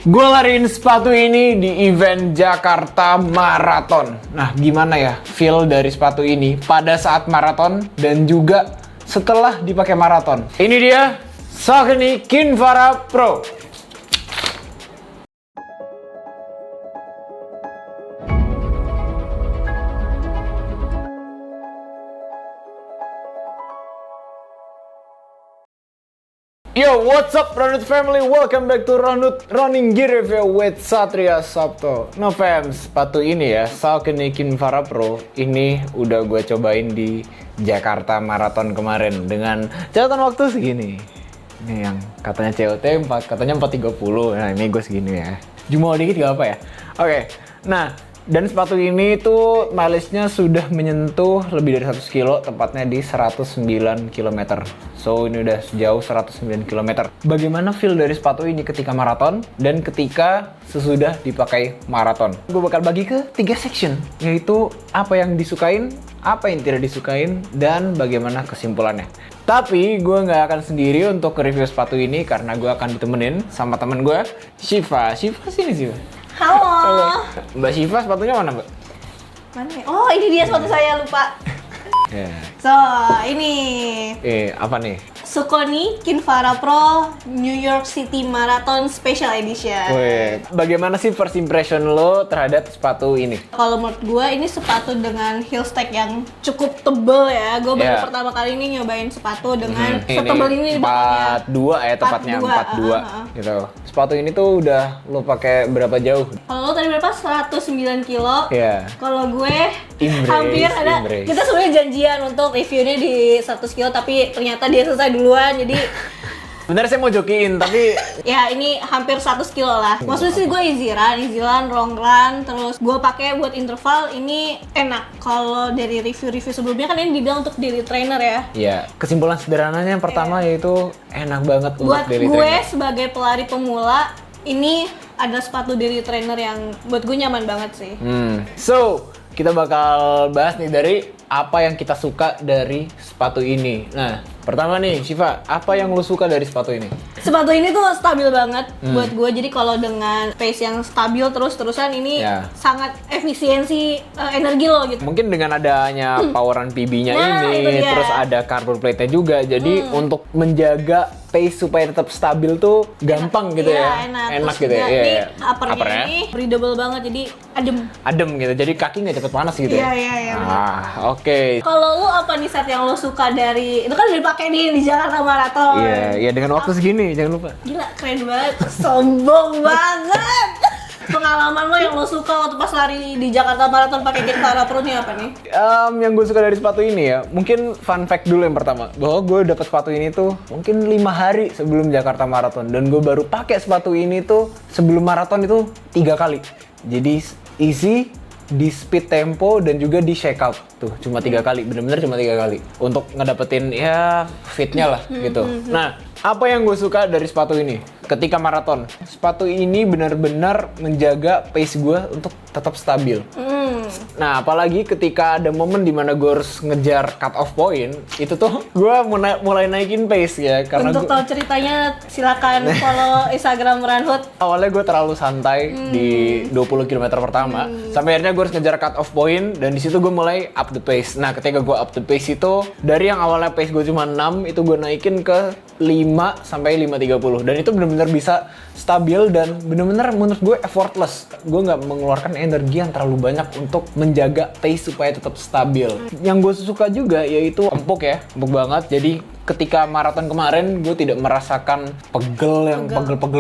Gue lariin sepatu ini di event Jakarta Marathon. Nah, gimana ya feel dari sepatu ini pada saat maraton dan juga setelah dipakai maraton? Ini dia Saucony Kinvara Pro. Yo, what's up Runut family? Welcome back to Runut Running Gear Review with Satria Sabto. No fam, sepatu ini ya, Saucony Kinvara Pro, ini udah gue cobain di Jakarta Marathon kemarin dengan catatan waktu segini. Ini yang katanya COT 4, katanya 4:30. Nah, ini gue segini ya. Jumawa dikit gak apa ya? Oke, nah dan sepatu ini tuh mileage-nya sudah menyentuh lebih dari 100 kilo, tepatnya di 109 km. So, ini udah sejauh 109 km. Bagaimana feel dari sepatu ini ketika maraton dan ketika sesudah dipakai maraton? Gue bakal bagi ke 3 section, yaitu apa yang disukain, apa yang tidak disukain, dan bagaimana kesimpulannya. Tapi gue nggak akan sendiri untuk review sepatu ini karena gue akan ditemenin sama temen gue, Shiva. Shiva sini Shiva. Halo. Mbak Shiva, sepatunya mana, Mbak? Mana ya? Oh, ini dia sepatu saya, lupa. Yeah. So, ini Apa nih? Saucony Kinvara Pro New York City Marathon Special Edition. Wih, bagaimana sih first impression lo terhadap sepatu ini? Kalau menurut gue ini sepatu dengan heel stack yang cukup tebel ya. Gue baru pertama kali ini nyobain sepatu dengan setebel ini di bawahnya. 42 ya, tepatnya 42 gitu. Sepatu ini tuh udah lo pakai berapa jauh? Kalau lo tadi berapa? 109 kilo. Iya. Kalau gue Embrace. Kita sebenarnya janjian untuk reviewnya di 100 kilo, tapi ternyata dia selesai duluan. Jadi bener saya mau jokiin, tapi ya ini hampir 100 kilo lah. Maksudnya sih gue easy run, long run, terus gue pakai buat interval ini enak. Kalau dari review-review sebelumnya kan ini dibilang untuk daily trainer ya. iya. Kesimpulan sederhananya yang pertama yaitu enak banget Buat untuk daily gue trainer. sebagai pelari pemula, ini ada sepatu daily trainer yang buat gue nyaman banget sih. So, kita bakal bahas nih dari apa yang kita suka dari sepatu ini. Nah, pertama nih, Shiva, apa yang lo suka dari sepatu ini? Sepatu ini tuh stabil banget buat gue. Jadi kalau dengan pace yang stabil terus-terusan ini sangat efisiensi energi lo gitu. Mungkin dengan adanya poweran PB-nya Nah, itu ini, dia. terus ada carbon plate-nya juga. Jadi untuk menjaga pace supaya tetap stabil tuh gampang gitu ya. Enak Enak terus gitu ya. juga Iya, nih, iya. uppernya ini breathable banget, jadi adem. Adem gitu. Jadi kaki nggak cepet panas gitu ya. Iya. Oke. Kalau lu apa nih set yang lu suka dari itu, kan dipakai di Jakarta Marathon. Iya, dengan waktu segini jangan lupa. Gila, keren banget. Sombong banget. Pengalaman lo yang lo suka waktu pas lari di Jakarta Marathon pakai Kinvara Pro nih apa nih? Yang gue suka dari sepatu ini ya, mungkin fun fact dulu yang pertama, bahwa gue dapet sepatu ini tuh mungkin 5 hari sebelum Jakarta Marathon, dan gue baru pakai sepatu ini tuh sebelum maraton itu 3 kali. Jadi easy, di speed tempo, dan juga di shake out tuh cuma 3 kali, bener-bener cuma 3 kali untuk ngedapetin ya fitnya lah gitu. Nah, apa yang gue suka dari sepatu ini ketika maraton? Sepatu ini benar-benar menjaga pace gue untuk tetap stabil. Nah, apalagi ketika ada momen dimana gue harus ngejar cut off point, itu tuh gue mulai naikin pace ya. Karena Untuk tahu ceritanya silakan follow Instagram Runhood. awalnya gue terlalu santai di 20 km pertama, sampai akhirnya gue harus ngejar cut off point, dan di situ gue mulai up the pace. Nah, ketika gue up the pace itu, dari yang awalnya pace gue cuma 6, itu gue naikin ke 5 sampai 5:30, dan itu benar-benar bisa stabil dan benar-benar menurut gue effortless. Gue nggak mengeluarkan energi yang terlalu banyak untuk menjaga pace supaya tetap stabil. Yang gue suka juga yaitu empuk ya, empuk banget. Jadi ketika maraton kemarin gue tidak merasakan pegel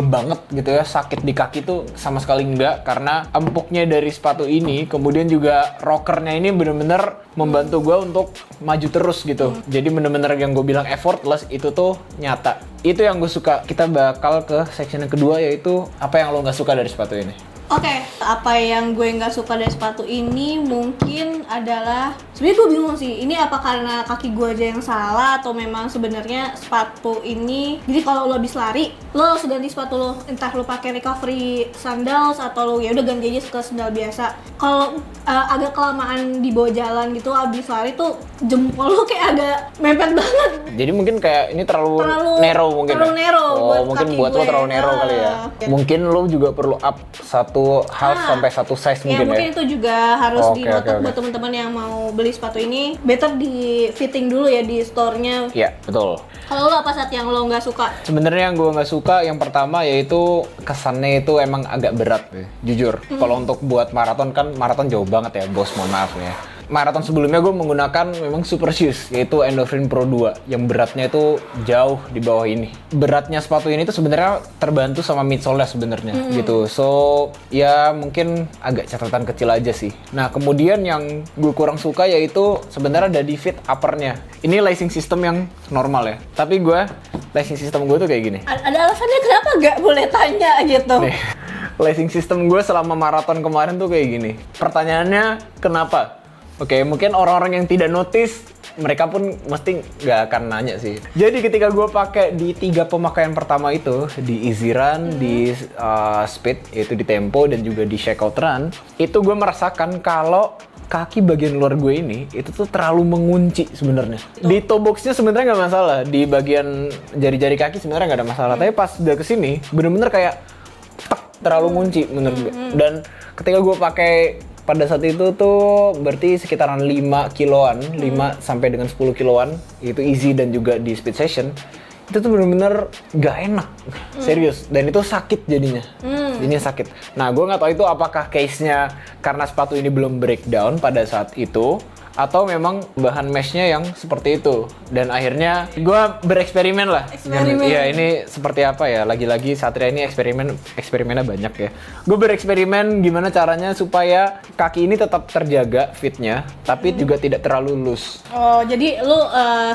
banget gitu ya, sakit di kaki tuh sama sekali enggak, karena empuknya dari sepatu ini, kemudian juga rockernya ini bener-bener membantu gue untuk maju terus gitu. Jadi bener-bener yang gue bilang effortless itu tuh nyata. Itu yang gue suka. Kita bakal ke section yang kedua, yaitu apa yang lo nggak suka dari sepatu ini. Oke, apa yang gue nggak suka dari sepatu ini mungkin adalah sebenarnya gue bingung sih. Ini apa karena kaki gue aja yang salah atau memang sebenarnya sepatu ini. Jadi kalau lo habis lari, lo harus ganti sepatu lo. Entah lo pakai recovery sandals atau lo ya udah ganti aja ke sandal biasa. Kalau agak kelamaan di bawah jalan gitu habis lari tuh jempol lo kayak agak mepet banget. Jadi mungkin kayak ini terlalu narrow mungkin. Terlalu narrow buat mungkin kaki buat lo gue. terlalu narrow kali ya. Mungkin lo juga perlu up satu half sampai satu size Ya mungkin mungkin itu juga harus Oke, dinotot oke. buat teman-teman yang mau beli sepatu ini. Better di fitting dulu ya di store-nya. Iya, betul. Kalau lo apa saat yang lo nggak suka? Sebenarnya yang gue nggak suka yang pertama yaitu kesannya itu emang agak berat, jujur. Kalau untuk buat maraton kan maraton jauh banget ya, bos. Mohon maaf nih ya. Maraton sebelumnya gue menggunakan memang super shoes yaitu Endorphin Pro 2 yang beratnya itu jauh di bawah ini. Beratnya sepatu ini tuh sebenarnya terbantu sama midsole-nya sebenarnya gitu. So ya mungkin agak catatan kecil aja sih. Nah kemudian yang gue kurang suka yaitu sebenarnya ada di fit uppernya. Ini lacing system yang normal ya. Tapi gue lacing system gue tuh kayak gini. Ada alasannya kenapa nggak boleh tanya gitu? Nih, lacing system gue selama maraton kemarin tuh kayak gini. Pertanyaannya kenapa? Oke, mungkin orang-orang yang tidak notice, mereka pun mesti nggak akan nanya sih. Jadi ketika gue pakai di 3 pemakaian pertama itu, di easy run, di speed, yaitu di tempo, dan juga di shakeout run, itu gue merasakan kalau kaki bagian luar gue ini itu tuh terlalu mengunci sebenarnya. Di toe box-nya sebenarnya nggak masalah, di bagian jari-jari kaki sebenarnya nggak ada masalah. Tapi pas udah kesini, bener-bener kayak terlalu ngunci menurut gue. Dan ketika gue pakai pada saat itu tuh berarti sekitaran 5 kiloan, 5 sampai dengan 10 kiloan, itu easy dan juga di speed session. Itu tuh bener-bener gak enak, serius. Dan itu sakit jadinya, jadinya sakit. Nah gue nggak tahu itu apakah case-nya karena sepatu ini belum breakdown pada saat itu, atau memang bahan mesh-nya yang seperti itu. Dan akhirnya gue bereksperimen lah. Iya ini seperti apa ya, lagi-lagi Satria ini eksperimennya banyak ya. Gue bereksperimen gimana caranya supaya kaki ini tetap terjaga fitnya, tapi juga tidak terlalu loose. Oh jadi lu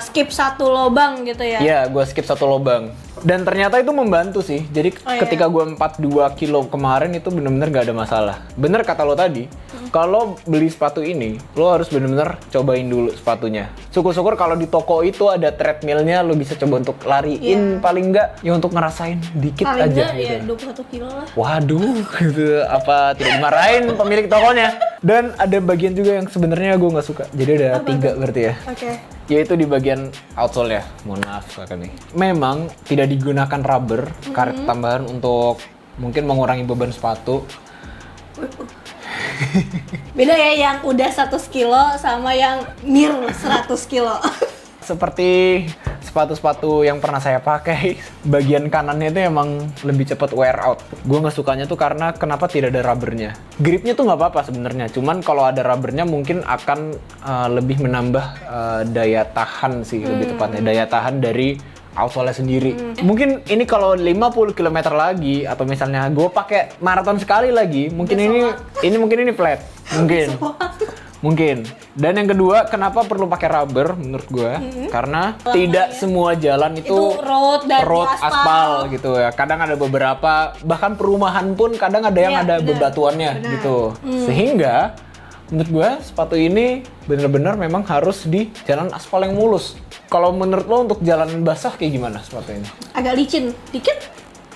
skip satu lobang gitu ya? Iya, gue skip satu lubang. Dan ternyata itu membantu sih. Jadi ketika gue 42 kilo kemarin itu bener-bener gak ada masalah. Bener kata lo tadi, kalau beli sepatu ini, lo harus bener-bener cobain dulu sepatunya. Syukur-syukur kalau di toko itu ada treadmillnya, lo bisa coba untuk lariin paling nggak, ya untuk ngerasain dikit Paling aja. nggak ya Gitu. 21 kilo lah. Waduh, gitu apa tidak dimarahin pemilik tokonya? Dan ada bagian juga yang sebenarnya gue nggak suka. Jadi ada 3 berarti ya. Oke. Yaitu di bagian outsole ya. Mohon maaf kakak nih. Memang tidak digunakan rubber, karet tambahan untuk mungkin mengurangi beban sepatu. Beda ya yang udah 100 kilo sama yang mir 100 kilo. Seperti sepatu-sepatu yang pernah saya pakai, bagian kanannya itu emang lebih cepat wear out. Gue nggak sukanya tuh karena kenapa tidak ada rubbernya. Gripnya tuh nggak apa-apa sebenarnya, cuman kalau ada rubbernya mungkin akan lebih menambah daya tahan sih, lebih tepatnya daya tahan dari outsole sendiri. Mungkin ini kalau 50 km lagi atau misalnya gue pakai maraton sekali lagi, mungkin ini flat, mungkin. Dan yang kedua, kenapa perlu pakai rubber menurut gue? Karena tidak semua jalan itu road dan aspal gitu ya. Kadang ada beberapa, bahkan perumahan pun kadang ada yang ada bebatuannya gitu. Sehingga menurut gue sepatu ini bener-bener memang harus di jalan aspal yang mulus. Kalau menurut lo untuk jalan basah kayak gimana sepatu ini? Agak licin dikit.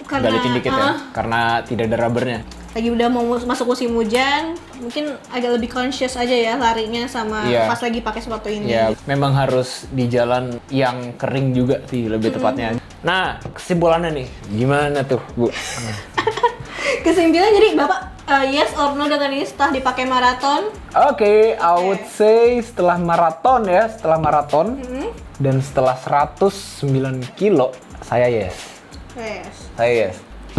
Agak licin dikit ya, karena tidak ada rubbernya. Lagi udah mau masuk musim hujan, mungkin agak lebih conscious aja ya larinya sama pas lagi pakai sepatu ini. Iya, memang harus di jalan yang kering juga sih lebih tepatnya. Nah, kesimpulannya nih, gimana tuh, Bu? Kesimpulan jadi Bapak yes or no dengan ini setelah dipakai maraton? Oke, I would say setelah maraton dan setelah 109 kilo, saya yes. Yes. Saya yes.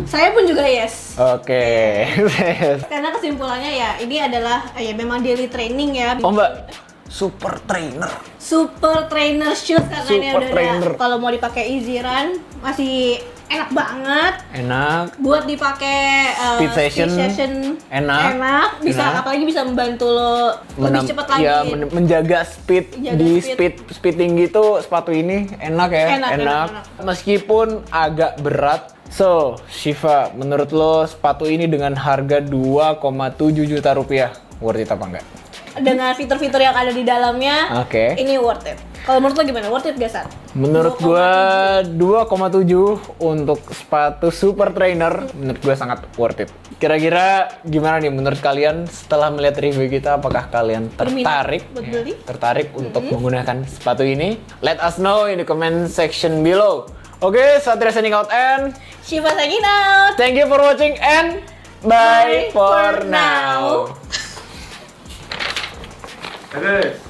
Saya pun juga yes. Oke. Yes. Karena kesimpulannya ya ini adalah ya memang daily training ya. Oh Mbak, super trainer. Super trainer shoes karena ini Super udah trainer. kalau mau dipakai easy run masih enak banget. Enak. Buat dipakai Speed session. Enak. Bisa apalagi bisa membantu lo lebih cepat lagi. Ya, menjaga speed di speed tinggi tuh sepatu ini enak ya. Enak. Meskipun agak berat, So, Shiva, menurut lo sepatu ini dengan harga 2,7 juta rupiah worth it apa enggak? Dengan fitur-fitur yang ada di dalamnya, Oke. ini worth it. Kalau menurut lo gimana? Worth it gak, Sat? Menurut gua 2,7 untuk sepatu super trainer, menurut gua sangat worth it. Kira-kira gimana nih menurut kalian setelah melihat review kita, apakah kalian tertarik Berminat buat beli? tertarik untuk menggunakan sepatu ini? Let us know in the comment section below. Oke, Satria signing out and Shiva signing out. thank you for watching and bye for now. Bagus.